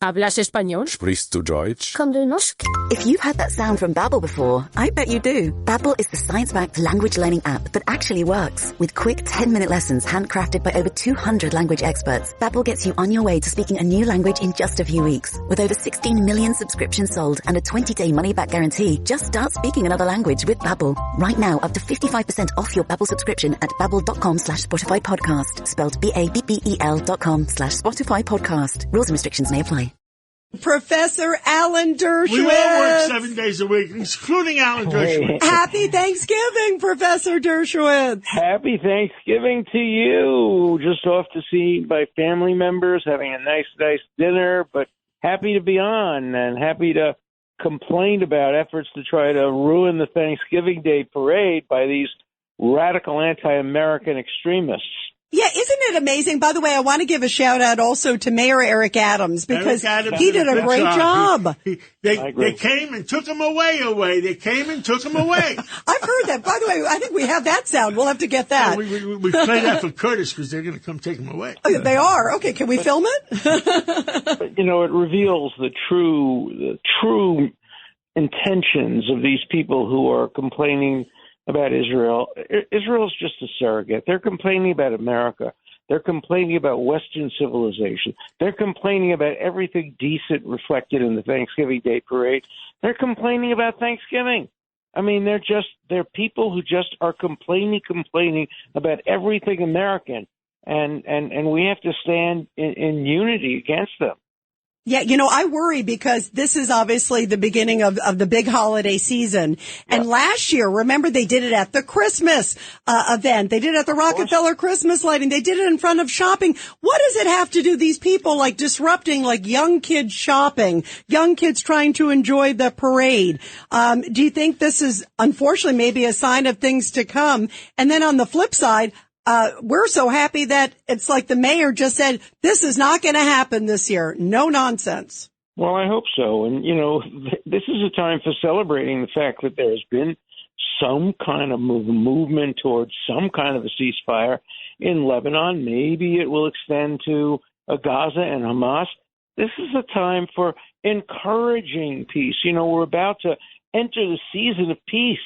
¿Hablas español? Sprichst du Deutsch? Kan du norsk? If you've heard that sound from Babbel before, I bet you do. Babbel is the science-backed language learning app that actually works. With quick 10-minute lessons handcrafted by over 200 language experts, Babbel gets you on your way to speaking a new language in just a few weeks. With over 16 million subscriptions sold and a 20-day money-back guarantee, just start speaking another language with Babbel. Right now, up to 55% off your Babbel subscription at babbel.com/Spotify podcast. Spelled BABBEL.com/Spotify podcast. Rules and restrictions may apply. Professor Alan Dershowitz. We all work 7 days a week, including Alan Dershowitz. Happy Thanksgiving, Professor Dershowitz. Happy Thanksgiving to you. Just off to see my family members, having a nice dinner, but happy to be on and happy to complain about efforts to try to ruin the Thanksgiving Day parade by these radical anti-American extremists. Yeah, isn't it amazing? By the way, I want to give a shout out also to Mayor Eric Adams because he did a great job. They came and took him away. They came and took him away. I've heard that. By the way, I think we have that sound. We'll have to get that. We play that for Curtis because they're going to come take him away. Oh, they are? Okay, can we film it? But, it reveals the true intentions of these people who are complaining about Israel. Israel's just a surrogate. They're complaining about America. They're complaining about Western civilization. They're complaining about everything decent reflected in the Thanksgiving Day parade. They're complaining about Thanksgiving. I mean, they're people who just are complaining about everything American, and we have to stand in unity against them. Yeah, I worry because this is obviously the beginning of the big holiday season. And last year, remember, they did it at the Christmas event. They did it at the Rockefeller Christmas lighting. They did it in front of shopping. What does it have to do, these people, disrupting, young kids shopping, young kids trying to enjoy the parade? Do you think this is, unfortunately, maybe a sign of things to come? And then on the flip side, we're so happy that it's like the mayor just said, this is not going to happen this year. No nonsense. Well, I hope so. And, this is a time for celebrating the fact that there has been some kind of movement towards some kind of a ceasefire in Lebanon. Maybe it will extend to Gaza and Hamas. This is a time for encouraging peace. We're about to enter the season of peace.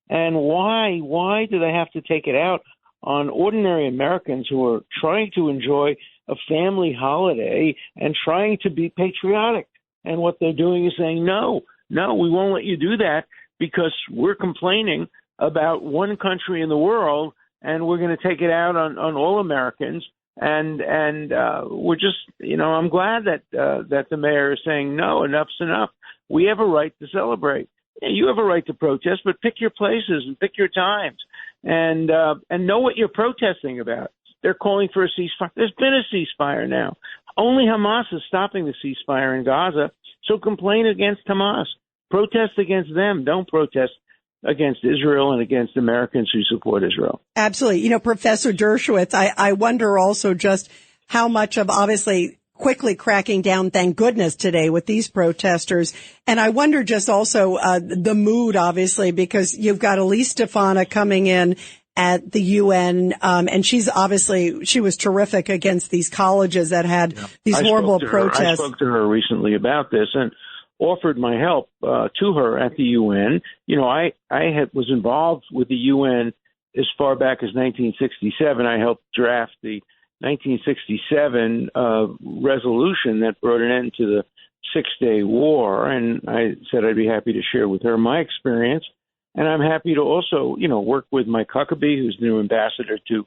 And why do they have to take it out on ordinary Americans who are trying to enjoy a family holiday and trying to be patriotic? And what they're doing is saying, no, we won't let you do that because we're complaining about one country in the world and we're going to take it out on all Americans. And we're just, I'm glad that the mayor is saying, no, enough's enough. We have a right to celebrate. Yeah, you have a right to protest, but pick your places and pick your times. And know what you're protesting about. They're calling for a ceasefire. There's been a ceasefire now. Only Hamas is stopping the ceasefire in Gaza. So complain against Hamas. Protest against them. Don't protest against Israel and against Americans who support Israel. Absolutely. Professor Dershowitz, I wonder also just how much of obviously quickly cracking down, thank goodness, today with these protesters. And I wonder just also the mood, obviously, because you've got Elise Stefanik coming in at the UN, and she was terrific against these colleges that had these horrible protests. I spoke to her recently about this and offered my help to her at the UN. I was involved with the UN as far back as 1967. I helped draft the 1967 resolution that brought an end to the Six-Day War, and I said I'd be happy to share with her my experience. And I'm happy to also, work with Mike Huckabee, who's the new ambassador to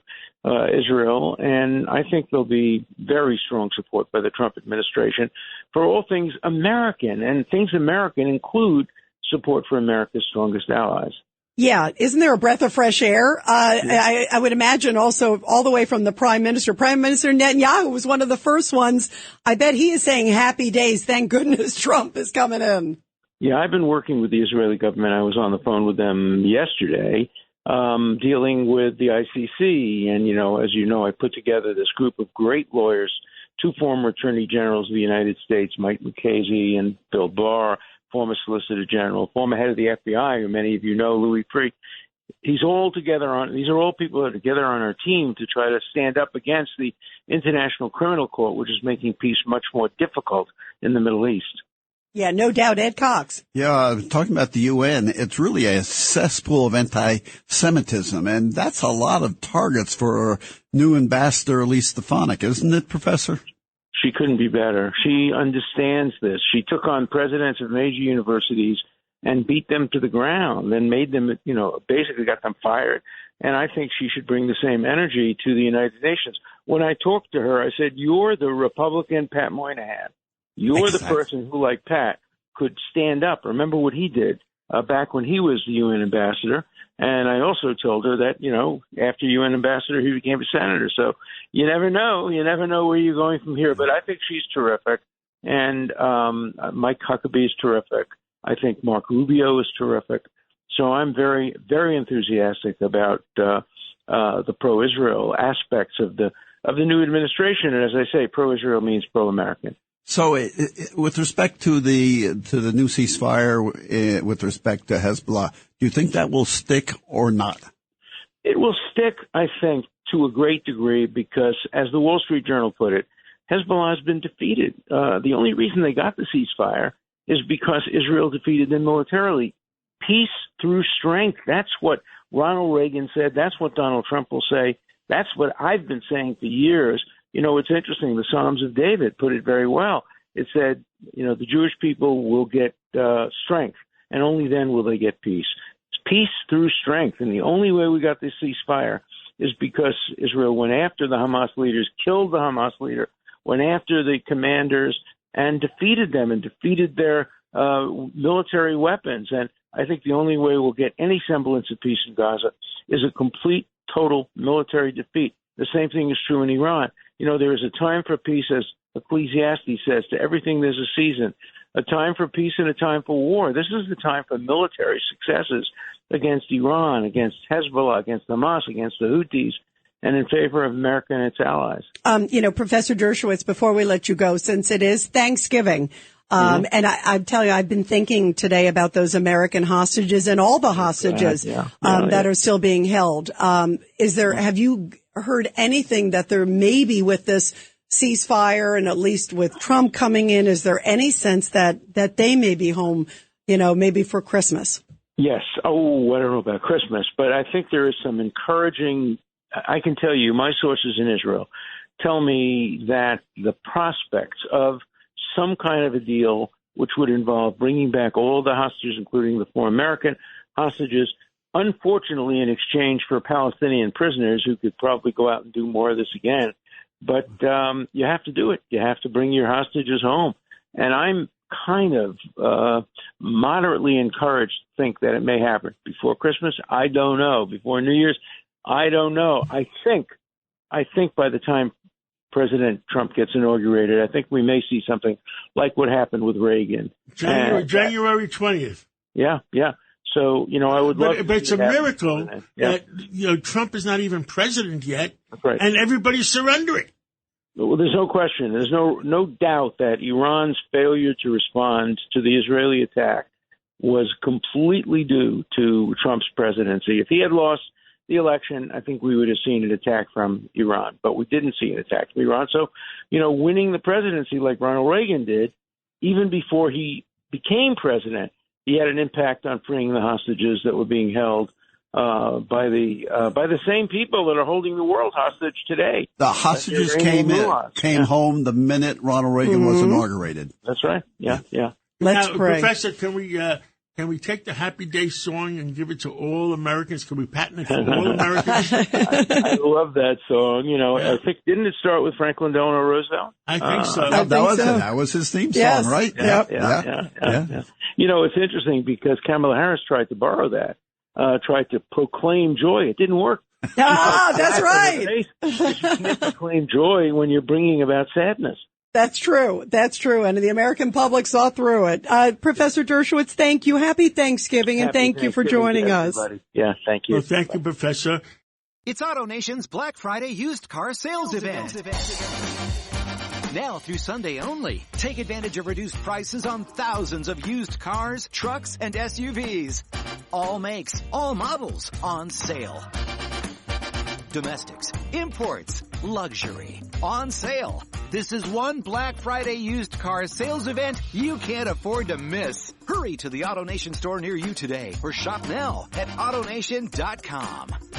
Israel. And I think there'll be very strong support by the Trump administration for all things American. And things American include support for America's strongest allies. Yeah. Isn't there a breath of fresh air? I would imagine also all the way from the Prime Minister. Prime Minister Netanyahu was one of the first ones. I bet he is saying happy days. Thank goodness Trump is coming in. Yeah, I've been working with the Israeli government. I was on the phone with them yesterday, dealing with the ICC. And, as you know, I put together this group of great lawyers, two former attorney generals of the United States, Mike Mukasey and Bill Barr, former Solicitor General, former head of the FBI, who many of you know, Louis Freeh. These are all people that are together on our team to try to stand up against the International Criminal Court, which is making peace much more difficult in the Middle East. Yeah, no doubt. Ed Cox. Yeah, talking about the UN, it's really a cesspool of anti-Semitism, and that's a lot of targets for new ambassador Elise Stefanik, isn't it, Professor? She couldn't be better. She understands this. She took on presidents of major universities and beat them to the ground and made them, basically got them fired. And I think she should bring the same energy to the United Nations. When I talked to her, I said, you're the Republican Pat Moynihan. You're the person who, like Pat, could stand up. Remember what he did back when he was the UN ambassador. And I also told her that, after UN ambassador, he became a senator. So you never know. You never know where you're going from here. But I think she's terrific. And Mike Huckabee is terrific. I think Mark Rubio is terrific. So I'm very, very enthusiastic about the pro-Israel aspects of the new administration. And as I say, pro-Israel means pro-American. So, with respect to the new ceasefire, with respect to Hezbollah, do you think that will stick or not? It will stick, I think, to a great degree because, as the Wall Street Journal put it, Hezbollah has been defeated. The only reason they got the ceasefire is because Israel defeated them militarily. Peace through strength. That's what Ronald Reagan said. That's what Donald Trump will say. That's what I've been saying for years. It's interesting. The Psalms of David put it very well. It said, the Jewish people will get strength, and only then will they get peace. It's peace through strength. And the only way we got this ceasefire is because Israel went after the Hamas leaders, killed the Hamas leader, went after the commanders, and defeated them and defeated their military weapons. And I think the only way we'll get any semblance of peace in Gaza is a complete, total military defeat. The same thing is true in Iran. There is a time for peace, as Ecclesiastes says, to everything there's a season, a time for peace and a time for war. This is the time for military successes against Iran, against Hezbollah, against Hamas, against the Houthis, and in favor of America and its allies. Professor Dershowitz, before we let you go, since it is Thanksgiving, and I tell you, I've been thinking today about those American hostages and all the hostages that are still being held. Have you heard anything that there may be with this ceasefire, and at least with Trump coming in, is there any sense that they may be home, maybe for Christmas? Yes. Oh, I don't know about Christmas, but I think there is some encouraging. I can tell you, my sources in Israel tell me that the prospects of some kind of a deal, which would involve bringing back all the hostages, including the 4 American hostages, unfortunately in exchange for Palestinian prisoners who could probably go out and do more of this again. But you have to do it. You have to bring your hostages home. And I'm kind of moderately encouraged to think that it may happen before Christmas. I don't know. Before New Year's, I don't know. I think by the time President Trump gets inaugurated, I think we may see something like what happened with Reagan. January 20th. Yeah. So, I would love to. But it's a miracle that, Trump is not even president yet. That's right. And everybody's surrendering. Well, there's no question. There's no doubt that Iran's failure to respond to the Israeli attack was completely due to Trump's presidency. If he had lost the election, I think we would have seen an attack from Iran. But we didn't see an attack from Iran. So, winning the presidency like Ronald Reagan did, even before he became president, he had an impact on freeing the hostages that were being held by the same people that are holding the world hostage today. The hostages came home the minute Ronald Reagan was inaugurated. That's right. Yeah. Let's pray. Professor, can we take the Happy Day song and give it to all Americans? Can we patent it for all Americans? I love that song. I think, didn't it start with Franklin Delano Roosevelt? I think so. That was his theme song, right? Yeah. It's interesting because Kamala Harris tried to borrow that, tried to proclaim joy. It didn't work. That's right. You can't proclaim joy when you're bringing about sadness. That's true. And the American public saw through it. Professor Dershowitz, thank you. Happy Thanksgiving, and thank you for joining us. Yeah, thank you. Well, thank you, Professor. It's AutoNation's Black Friday used car sales event. Now through Sunday only. Take advantage of reduced prices on thousands of used cars, trucks, and SUVs. All makes, all models on sale. Domestics, imports, luxury, on sale. This is one Black Friday used car sales event you can't afford to miss. Hurry to the AutoNation store near you today or shop now at AutoNation.com.